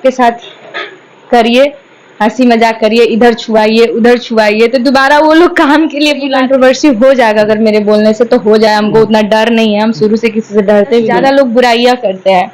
सबके साथ करिए, हंसी मजाक करिए, इधर छुआइए उधर छुआइए, तो दोबारा वो लोग काम के लिए भी कंट्रोवर्सी हो जाएगा। अगर मेरे बोलने से तो हो जाए, हमको उतना डर नहीं है, हम शुरू से किसी से डरते। ज्यादा लोग बुराइयां करते हैं,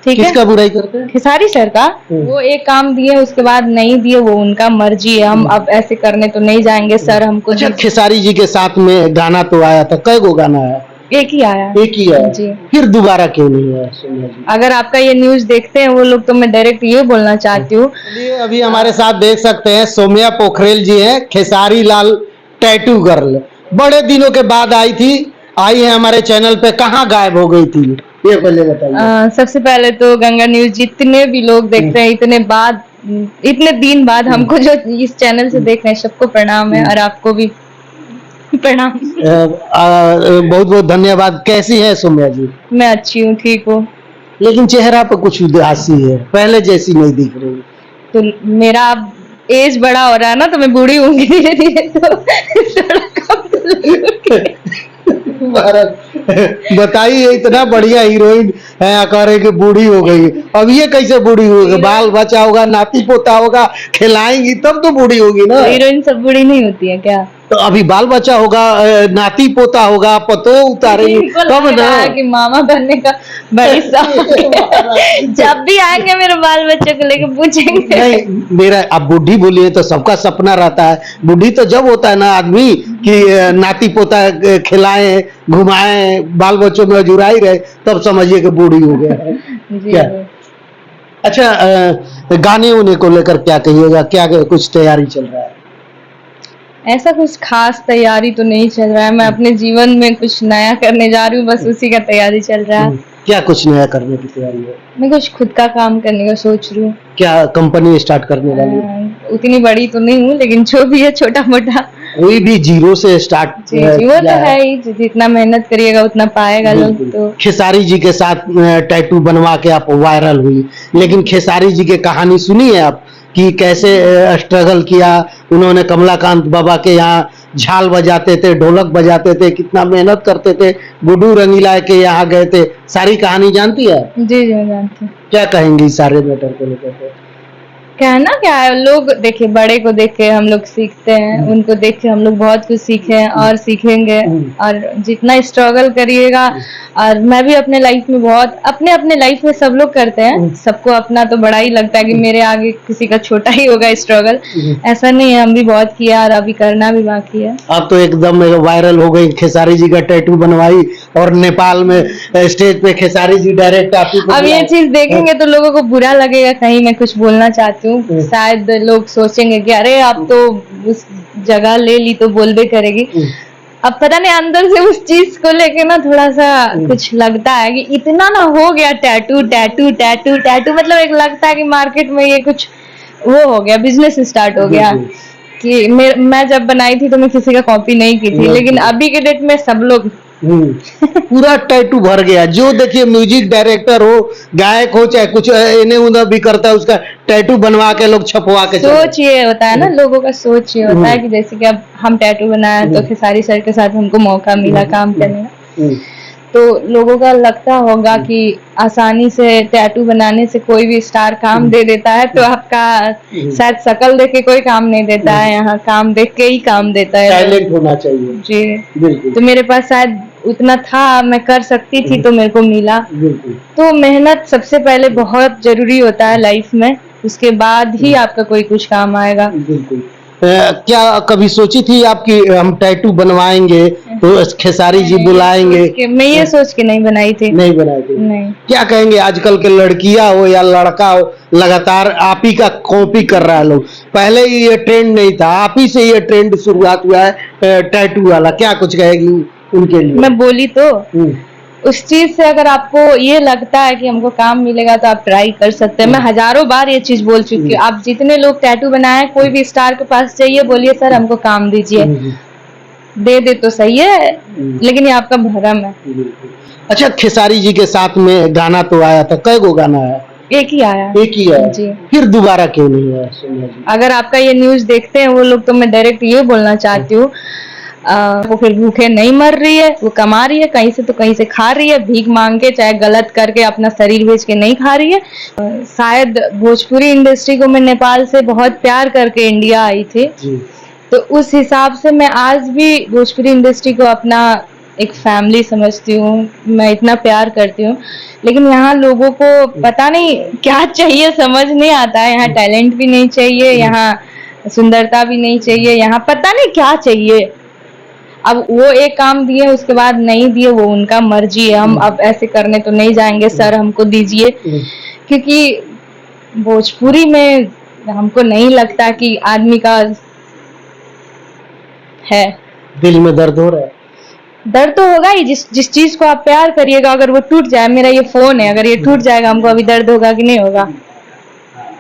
ठीक है। किसका बुराई करते हैं? खेसारी सर का। वो एक काम दिए, उसके बाद नहीं दिए, वो उनका मर्जी है। हम अब ऐसे करने तो नहीं जाएंगे सर, हमको। अच्छा, खेसारी जी के साथ में गाना तो आया था, कई गो गाना है? एक ही आया। एक ही आया जी। फिर दोबारा क्यों नहीं आया सोम्या जी? अगर आपका ये न्यूज देखते हैं वो लोग, तो मैं डायरेक्ट ये बोलना चाहती हूँ। चलिए, अभी हमारे साथ देख सकते हैं सोम्या पोखरेल जी हैं, खेसारी लाल टैटू गर्ल। बड़े दिनों के बाद आई है हमारे चैनल पे, कहाँ गायब हो गई थी ये पहले बताइए। सबसे पहले तो गंगा न्यूज जितने भी लोग देखते हैं, इतने दिन बाद हमको जो इस चैनल से देख रहे हैं, सबको प्रणाम है, और आपको भी प्रणाम। बहुत बहुत धन्यवाद। कैसी है सोम्या जी? मैं अच्छी हूँ, ठीक हूँ। लेकिन चेहरा पे कुछ उदासी है, पहले जैसी नहीं दिख रही। तो मेरा एज बड़ा हो रहा है ना, तो मैं बूढ़ी होंगी धीरे धीरे, तो थोड़ा कम तो लगेगी। बताइए, इतना बढ़िया हीरोइन है, कह रहे कि बूढ़ी हो गई। अब ये कैसे बूढ़ी होगी? बाल बच्चा होगा, नाती पोता होगा, खिलाएंगी तब तो बूढ़ी होगी ना। हीरोइन सब बूढ़ी नहीं होती है क्या? तो अभी बाल बच्चा होगा, नाती पोता होगा, पतो उतारेंगे तब ना कि मामा बनने का बड़ी जब भी आएंगे मेरे बाल बच्चों को लेके पूछेंगे। नहीं, मेरा अब बुढ़ी बोली है तो सबका सपना रहता है। बुढ़ी तो जब होता है ना आदमी कि नाती पोता खिलाए, घुमाए, बाल बच्चों में जुड़ाई रहे, तब समझिए कि बूढ़ी हो गया है। क्या? अच्छा, गाने उन्हें को लेकर क्या कहिएगा? क्या कुछ तैयारी चल रहा है? ऐसा कुछ खास तैयारी तो नहीं चल रहा है। मैं अपने जीवन में कुछ नया करने जा रही हूँ, बस उसी का तैयारी चल रहा है। क्या कुछ नया करने की तैयारी है? मैं कुछ खुद का काम करने का सोच रही हूँ। क्या कंपनी स्टार्ट करने वाली है? उतनी बड़ी तो नहीं हूँ, लेकिन जो भी है छोटा मोटा। कोई भी जीरो से स्टार्ट। जी जी, वो तो है ही, जितना मेहनत करिएगा उतना पाएगा लोग। तो खेसारी जी के साथ टैटू बनवा के आप वायरल हुई, लेकिन खेसारी जी की कहानी सुनी है आप कि कैसे स्ट्रगल किया उन्होंने? कमलाकांत बाबा के यहाँ झाल बजाते थे, ढोलक बजाते थे, कितना मेहनत करते थे, गुड्डू रंगीला के यहाँ गए थे। सारी कहानी जानती है? जी जी, मैं जानती हूँ। क्या कहेंगी सारे मैटर को लेकर? कहना क्या है, लोग देखिए, बड़े को देख के हम लोग सीखते हैं, उनको देख के हम लोग बहुत कुछ सीखे हैं और सीखेंगे। और जितना स्ट्रगल करिएगा, और मैं भी अपने लाइफ में बहुत, अपने लाइफ में सब लोग करते हैं, सबको अपना तो बड़ा ही लगता है कि मेरे आगे किसी का छोटा ही होगा स्ट्रगल। ऐसा नहीं है, हम भी बहुत किया और अभी करना भी बाकी है। आप तो एकदम वायरल हो गई, खेसारी जी का टैटू बनवाई, और नेपाल में स्टेज पे खेसारी जी डायरेक्ट आप ही। अब ये चीज देखेंगे तो लोगों को बुरा लगेगा, कहीं मैं कुछ बोलना चाहती हूँ। शायद लोग सोचेंगे कि अरे आप तो उस जगह ले ली तो बोलबे करेगी। अब पता नहीं, अंदर से उस चीज को लेके ना थोड़ा सा कुछ लगता है कि इतना ना हो गया टैटू टैटू टैटू टैटू, मतलब एक लगता है कि मार्केट में ये कुछ वो हो गया, बिजनेस स्टार्ट हो गया। कि मैं जब बनाई थी तो मैं किसी का कॉपी नहीं की थी, लेकिन अभी के डेट में सब लोग पूरा टैटू भर गया। जो देखिए, म्यूजिक डायरेक्टर हो, गायक हो, चाहे कुछ इन्हें उन्हें भी करता है, उसका टैटू बनवा के लोग छपवा के। सोच ये होता है ना, लोगों का सोच ये होता है कि जैसे कि अब हम टैटू बनाए तो खेसारी सर के साथ हमको मौका मिला काम करने का, तो लोगों का लगता होगा कि आसानी से टैटू बनाने से कोई भी स्टार काम दे देता है, तो आपका शायद शक्ल देख के कोई काम नहीं देता है, यहाँ काम देख के ही काम देता है। टैलेंट होना चाहिए। जी बिल्कुल। तो मेरे पास शायद उतना था, मैं कर सकती थी, तो मेरे को मिला। तो मेहनत सबसे पहले बहुत जरूरी होता है लाइफ में, उसके बाद ही आपका कोई कुछ काम आएगा। बिल्कुल। क्या कभी सोची थी आपकी हम टैटू बनवाएंगे तो खेसारी जी बुलाएंगे? मैं ये सोच के नहीं बनाई थी। नहीं बनाई थी? नहीं। क्या कहेंगे, आजकल के लड़कियां हो या लड़का हो, लगातार आप ही का कॉपी कर रहा है लोग। पहले ही ये ट्रेंड नहीं था, आप ही से ये ट्रेंड शुरुआत हुआ है टैटू वाला। क्या कुछ कहेगी उनके लिए? मैं बोली तो उस चीज से, अगर आपको ये लगता है कि हमको काम मिलेगा तो आप ट्राई कर सकते हैं। मैं हजारों बार ये चीज बोल चुकी हूँ। आप जितने लोग टैटू बनाए, कोई भी स्टार के पास जाइए, बोलिए सर हमको काम दीजिए, दे दे तो सही है, लेकिन ये आपका भरम है। अच्छा, खेसारी जी के साथ में गाना तो आया था, कई गो गाना है? एक ही आया। एक ही आया। जी। फिर दोबारा क्यों नहीं आया सोम्या जी? अगर आपका ये न्यूज देखते हैं वो लोग, तो मैं डायरेक्ट ये बोलना चाहती हूँ। वो फिर भूखे नहीं मर रही है, वो कमा रही है, कहीं से तो कहीं से खा रही है, भीख मांग के चाहे गलत करके अपना शरीर बेच के नहीं खा रही है। शायद भोजपुरी इंडस्ट्री को मैं नेपाल से बहुत प्यार करके इंडिया आई थी, तो उस हिसाब से मैं आज भी भोजपुरी इंडस्ट्री को अपना एक फैमिली समझती हूँ, मैं इतना प्यार करती हूँ। लेकिन यहाँ लोगों को पता नहीं क्या चाहिए, समझ नहीं आता है। यहाँ टैलेंट भी नहीं चाहिए, यहाँ सुंदरता भी नहीं चाहिए, यहाँ पता नहीं क्या चाहिए। अब वो एक काम दिए, उसके बाद नहीं दिए, वो उनका मर्जी है। हम अब ऐसे करने तो नहीं जाएंगे, सर हमको दीजिए, क्योंकि भोजपुरी में हमको नहीं लगता कि आदमी का है। दिल में दर्द हो रहा है? दर्द तो होगा ही, जिस चीज को आप प्यार करिएगा, अगर वो टूट जाए, मेरा ये फोन है, अगर ये टूट जाएगा, हमको अभी दर्द होगा कि नहीं होगा?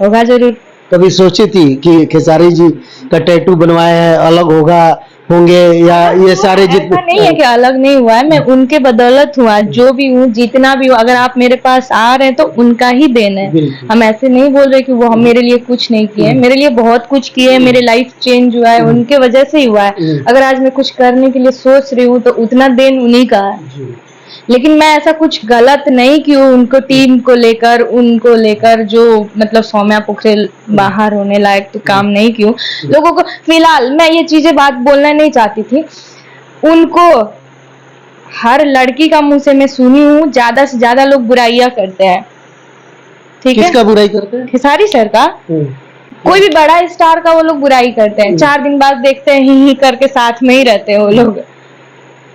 होगा जरूर। कभी सोची थी कि खेसारी जी का टैटू बनवाया है, अलग होंगे, या ये सारे ऐसा नहीं है कि अलग नहीं हुआ है, मैं उनके बदौलत हुआ, जो भी हूँ, जितना भी हूँ। अगर आप मेरे पास आ रहे हैं तो उनका ही देन है। हम ऐसे नहीं बोल रहे कि वो हम मेरे लिए कुछ नहीं किए, मेरे लिए बहुत कुछ किए, मेरे लाइफ चेंज हुआ है, उनके वजह से ही हुआ है। अगर आज मैं कुछ करने के लिए सोच रही हूँ तो उतना देन उन्हीं का है। लेकिन मैं ऐसा कुछ गलत नहीं की हूँ उनको टीम को लेकर, उनको लेकर, जो मतलब सौम्या पोखरेल बाहर होने लायक तो काम नहीं की हूँ लोगों को। फिलहाल मैं ये चीजें बात बोलना नहीं चाहती थी उनको। हर लड़की का मुंह से मैं सुनी हूँ, ज्यादा से ज्यादा लोग बुराइयां करते हैं। ठीक है, किसका बुराई करते हैं? खेसारी सर का। कोई भी बड़ा स्टार का वो लोग बुराई करते हैं, 4 दिन बाद देखते हैं ही करके साथ में ही रहते हैं वो लोग।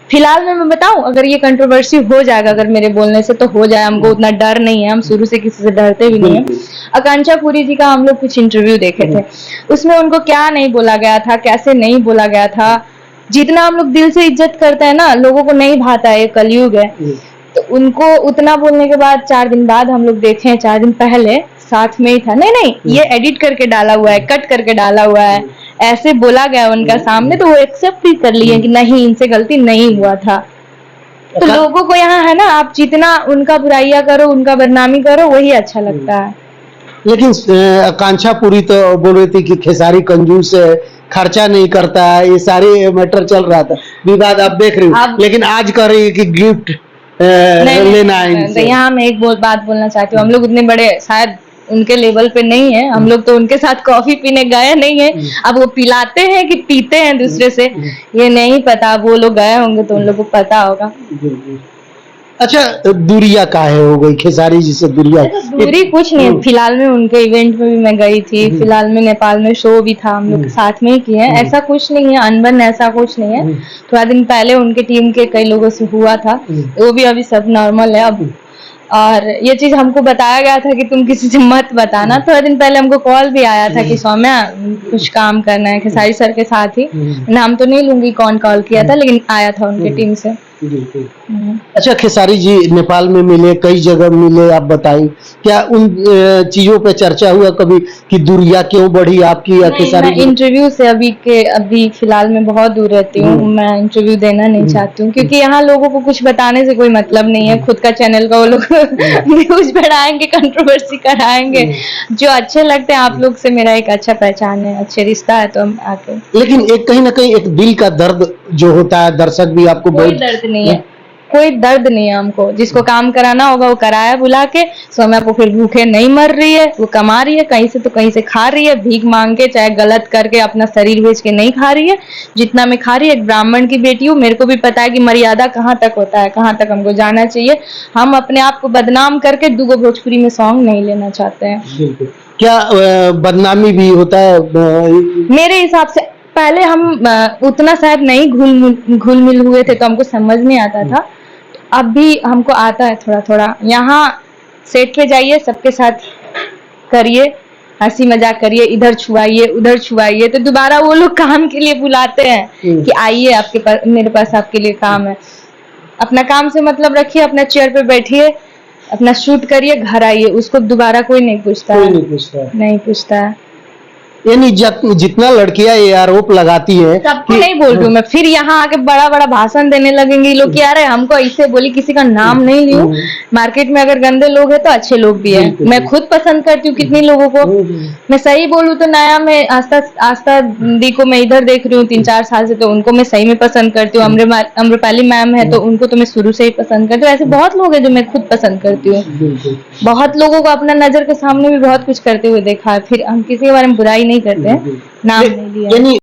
फिलहाल में मैं बताऊं, अगर ये कंट्रोवर्सी हो जाएगा, अगर मेरे बोलने से, तो हो जाए, हमको उतना डर नहीं है, हम शुरू से किसी से डरते भी नहीं है। आकांक्षा पुरी जी का हम लोग कुछ इंटरव्यू देखे थे, उसमें उनको क्या नहीं बोला गया था, कैसे नहीं बोला गया था। जितना हम लोग दिल से इज्जत करते हैं ना, लोगों को नहीं भाता है, कलयुग है। तो उनको उतना बोलने के बाद 4 दिन बाद हम लोग देखे हैं, 4 दिन पहले साथ में ही था। नहीं, ये एडिट करके डाला हुआ है, कट करके डाला हुआ है, ऐसे बोला गया उनका सामने, तो वो एक्सेप्ट भी कर लिए कि नहीं, इनसे गलती नहीं हुआ था। तो लोगों को यहाँ है ना, आप जितना उनका बुराइयां करो, उनका बदनामी करो, वही अच्छा लगता है। लेकिन आकांक्षा पुरी तो बोल रही थी कि खेसारी कंजूस है, खर्चा नहीं करता है, ये सारे मैटर चल रहा था, विवाद आप देख रही हो। लेकिन आज कह रही है कि गिफ्ट लेना है इनसे। यहाँ मैं एक बात बोलना चाहती हूँ, हम लोग उतने बड़े शायद उनके लेवल पे नहीं है, हम लोग तो उनके साथ कॉफी पीने गए नहीं है। अब वो पिलाते हैं कि पीते हैं दूसरे से, ये नहीं पता। वो लोग गए होंगे तो उन लोग को पता होगा। अच्छा, दूरिया काहे हो गई खेसारी जी से? दूरी कुछ नहीं है। फिलहाल में उनके इवेंट में भी मैं गई थी, फिलहाल में नेपाल में शो भी था, हम लोग साथ में ही किए हैं। ऐसा कुछ नहीं है, अनबन ऐसा कुछ नहीं है। थोड़ा दिन पहले उनके टीम के कई लोगों से हुआ था, वो भी अभी सब नॉर्मल है अब। और ये चीज हमको बताया गया था कि तुम किसी से मत बताना। थोड़ा दिन पहले हमको कॉल भी आया था कि सौम्या कुछ काम करना है, खेसारी सर के साथ ही, नाम तो नहीं लूंगी कौन कॉल किया था, लेकिन आया था उनके टीम से। अच्छा, खेसारी जी नेपाल में मिले, कई जगह मिले, आप बताइए क्या उन चीजों पे चर्चा हुआ कभी कि दूरिया क्यों बढ़ी आपकी या खेसारी जी? इंटरव्यू से अभी फिलहाल में बहुत दूर रहती हूँ, मैं इंटरव्यू देना नहीं चाहती हूँ, क्योंकि यहाँ लोगों को कुछ बताने से कोई मतलब नहीं है। खुद का चैनल का वो लोग न्यूज बढ़ाएंगे, कंट्रोवर्सी कराएंगे। जो अच्छे लगते हैं आप लोग से, मेरा एक अच्छा पहचान है, अच्छे रिश्ता है, तो हम आके। लेकिन एक कहीं ना कहीं एक दिल का दर्द जो होता है, दर्शक भी आपको कोई दर्द नहीं है, कोई दर्द नहीं है हमको। जिसको काम कराना होगा वो कराया बुला के। सौम्या पोखरेल भूखे नहीं मर रही है, वो कमा रही है, कहीं से तो कहीं से खा रही है, भीख मांग के चाहे गलत करके, अपना शरीर बेच के नहीं खा रही है। जितना मैं खा रही है, एक ब्राह्मण की बेटी हूँ, मेरे को भी पता है कि मर्यादा कहाँ तक होता है, कहाँ तक हमको जाना चाहिए। हम अपने आप को बदनाम करके दूगो भोजपुरी में सॉन्ग नहीं लेना चाहते हैं। क्या बदनामी भी होता है? मेरे हिसाब से पहले हम उतना शायद नहीं घुल मिल हुए थे, तो हमको समझ नहीं आता था। अब भी हमको आता है थोड़ा थोड़ा। यहाँ सेट पे जाइए, सबके साथ करिए, हंसी मजाक करिए, इधर छुआइए, उधर छुआइए, तो दोबारा वो लोग काम के लिए बुलाते हैं कि आइए आपके पास, मेरे पास आपके लिए काम है। अपना काम से मतलब रखिए, अपना चेयर पे बैठिए, अपना शूट करिए, घर आइए। उसको दोबारा कोई नहीं पूछता है, नहीं पूछता है। यानी जितना लड़कियां ये आरोप लगाती है सबको नहीं बोल रही हूँ मैं, फिर यहाँ आके बड़ा बड़ा भाषण देने लगेंगे लोग कि यार हमको ऐसे बोली, किसी का नाम नहीं लियूं। मार्केट में अगर गंदे लोग हैं तो अच्छे लोग भी हैं। बिल्कुल। मैं खुद पसंद करती हूँ कितनी लोगों को। मैं सही बोलूँ तो नया में आस्था दी को मैं इधर देख रही हूँ 3-4 साल से, तो उनको मैं सही में पसंद करती हूँ। अम्रपाली मैम है तो उनको तो मैं शुरू से ही पसंद करती हूँ। ऐसे बहुत लोग हैं जो मैं खुद पसंद करती हूँ। बिल्कुल। बहुत लोगों को अपना नजर के सामने भी बहुत कुछ करते हुए देखा है, फिर हम किसी के बारे में बुराई नहीं करते हैं, नाम नहीं लिया है। यानी